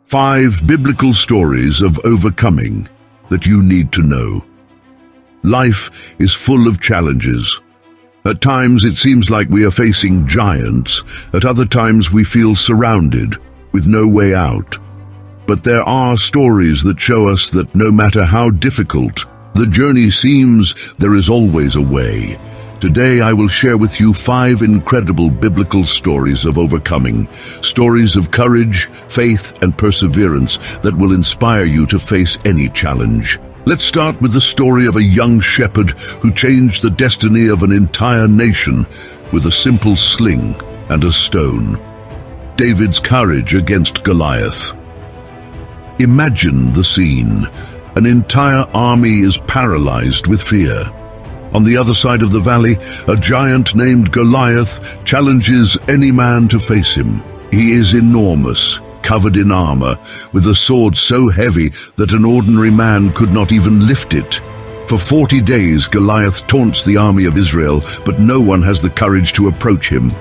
5 biblical stories of overcoming that you need to know. Life is full of challenges. At times it seems like we are facing giants. At other times we feel surrounded with no way out. But there are stories that show us that no matter how difficult the journey seems, there is always a way. Today I will share with you 5 incredible biblical stories of overcoming, stories of courage, faith, and perseverance that will inspire you to face any challenge. Let's start with the story of a young shepherd who changed the destiny of an entire nation with a simple sling and a stone. David's courage against Goliath. Imagine the scene. An entire army is paralyzed with fear. On the other side of the valley, a giant named Goliath challenges any man to face him. He is enormous, covered in armor, with a sword so heavy that an ordinary man could not even lift it. For 40 days, Goliath taunts the army of Israel, but no one has the courage to approach him.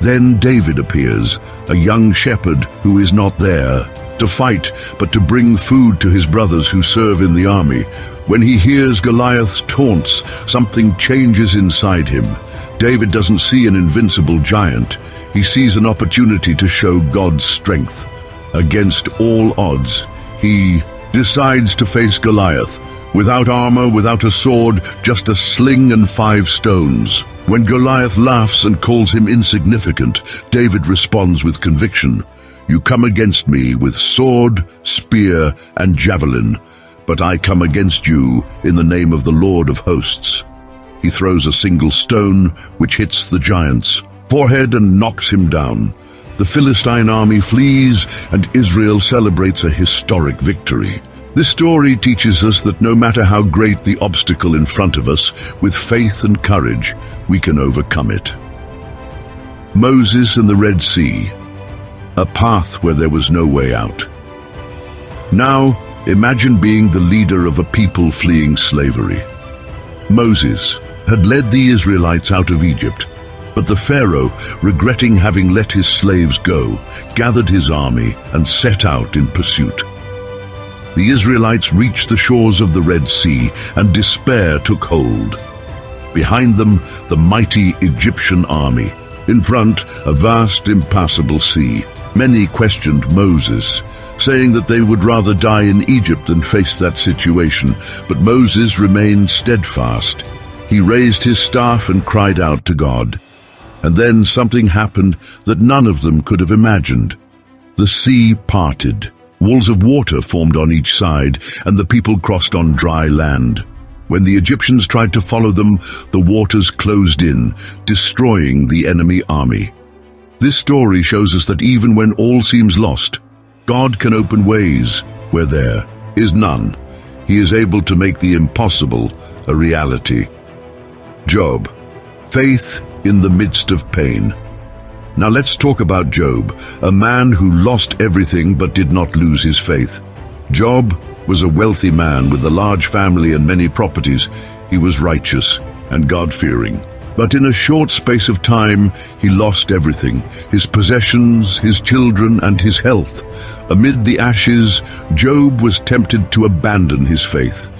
Then David appears, a young shepherd who is not there to fight, but to bring food to his brothers who serve in the army. When he hears Goliath's taunts, something changes inside him. David doesn't see an invincible giant. He sees an opportunity to show God's strength. Against all odds, he decides to face Goliath. Without armor, without a sword, just a sling and 5 stones. When Goliath laughs and calls him insignificant, David responds with conviction. You come against me with sword, spear, and javelin, but I come against you in the name of the Lord of hosts. He throws a single stone, which hits the giant's forehead and knocks him down. The Philistine army flees, and Israel celebrates a historic victory. This story teaches us that no matter how great the obstacle in front of us, with faith and courage, we can overcome it. Moses and the Red Sea. A path where there was no way out. Now, imagine being the leader of a people fleeing slavery. Moses had led the Israelites out of Egypt, but the Pharaoh, regretting having let his slaves go, gathered his army and set out in pursuit. The Israelites reached the shores of the Red Sea, and despair took hold. Behind them, the mighty Egyptian army. In front, a vast, impassable sea. Many questioned Moses, saying that they would rather die in Egypt than face that situation, but Moses remained steadfast. He raised his staff and cried out to God. And then something happened that none of them could have imagined. The sea parted. Walls of water formed on each side, and the people crossed on dry land. When the Egyptians tried to follow them, the waters closed in, destroying the enemy army. This story shows us that even when all seems lost, God can open ways where there is none. He is able to make the impossible a reality. Job, faith in the midst of pain. Now let's talk about Job, a man who lost everything but did not lose his faith. Job was a wealthy man with a large family and many properties. He was righteous and God-fearing. But in a short space of time, he lost everything, his possessions, his children, and his health. Amid the ashes, Job was tempted to abandon his faith.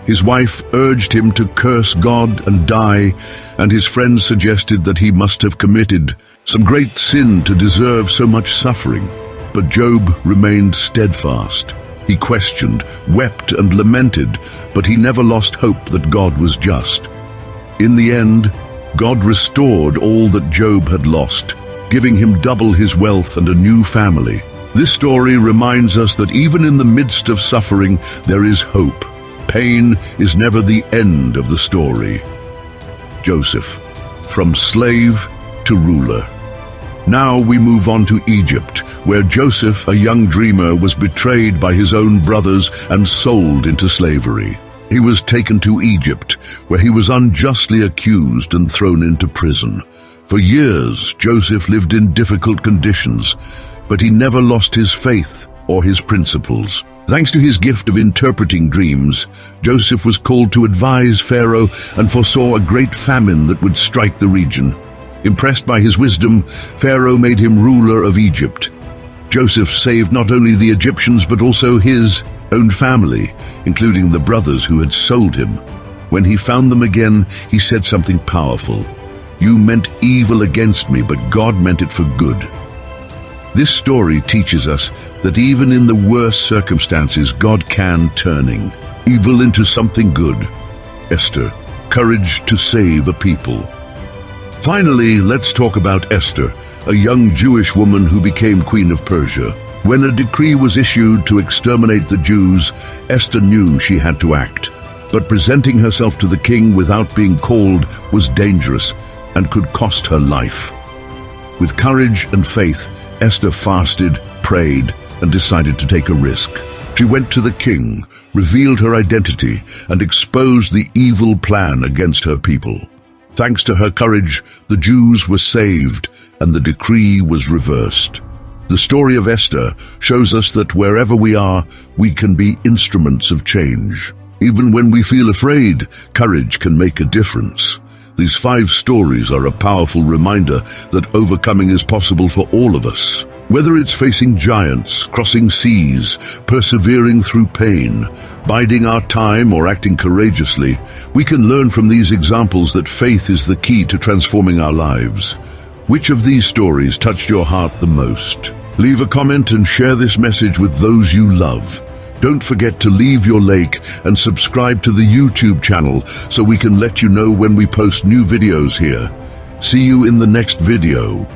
His wife urged him to curse God and die, and his friends suggested that he must have committed some great sin to deserve so much suffering. But Job remained steadfast. He questioned, wept, and lamented, but he never lost hope that God was just. In the end, God restored all that Job had lost, giving him double his wealth and a new family. This story reminds us that even in the midst of suffering, there is hope. Pain is never the end of the story. Joseph, from slave to ruler. Now we move on to Egypt, where Joseph, a young dreamer, was betrayed by his own brothers and sold into slavery. He was taken to Egypt, where he was unjustly accused and thrown into prison. For years, Joseph lived in difficult conditions, but he never lost his faith or his principles. Thanks to his gift of interpreting dreams, Joseph was called to advise Pharaoh and foresaw a great famine that would strike the region. Impressed by his wisdom, Pharaoh made him ruler of Egypt. Joseph saved not only the Egyptians but also his own family, including the brothers who had sold him. When he found them again, he said something powerful. "You meant evil against me, but God meant it for good." This story teaches us that even in the worst circumstances, God can turning evil into something good. Esther, courage to save a people. Finally, let's talk about Esther, a young Jewish woman who became Queen of Persia. When a decree was issued to exterminate the Jews, Esther knew she had to act. But presenting herself to the king without being called was dangerous and could cost her life. With courage and faith, Esther fasted, prayed, and decided to take a risk. She went to the king, revealed her identity, and exposed the evil plan against her people. Thanks to her courage, the Jews were saved, and the decree was reversed. The story of Esther shows us that wherever we are, we can be instruments of change. Even when we feel afraid, courage can make a difference. These 5 stories are a powerful reminder that overcoming is possible for all of us. Whether it's facing giants, crossing seas, persevering through pain, biding our time, or acting courageously, we can learn from these examples that faith is the key to transforming our lives. Which of these stories touched your heart the most? Leave a comment and share this message with those you love. Don't forget to leave your like and subscribe to the YouTube channel so we can let you know when we post new videos here. See you in the next video.